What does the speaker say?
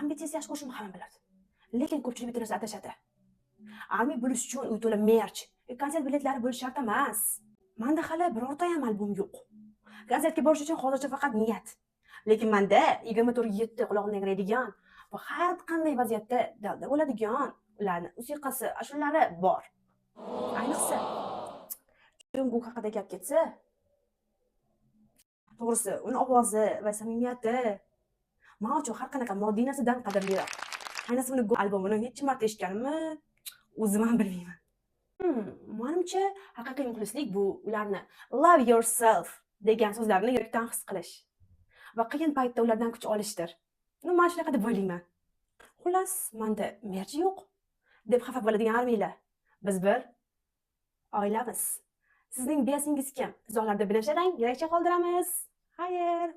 Ambitsiyasi yaxshi ko'rishimni hamma biladi. Lekin ko'pchilik bitta narsa adashadi. ARMY bo'lish uchun uy to'la merch, konsert biletlari bo'lishi shart emas. Menda hali birorta ham albom yo'q. Konsertga borish uchun hozircha faqat niyat. Lekin menda 24/7 quloqni yangraydigan va har qanday vaziyatda dalda bo'ladigan ularni musiqasi, ashulari bor. Ayniqsa Jungkook haqida gap ketsa, to'g'risi, uni ovozi va samimiyati men uchun har qanaqa moddiy narsadan qadrliroq. Ayniqsa uni albomini necha marta eshitganimni o'zim ham bilmayman. Menimcha haqiqiy muxlislik bu ularni love yourself degan so'zlarni yurakdan his qilish va qiyin paytda ulardan kuch olishdir. Men shunaqa deb o'ylayman. Xullas, menda merch yo'q deb xafa bo'ladigan armiylar. Biz bir oilamiz. Sizning biasingiz kim? Izohlarda bilishtirang, yurakcha qoldiramiz. Xayr.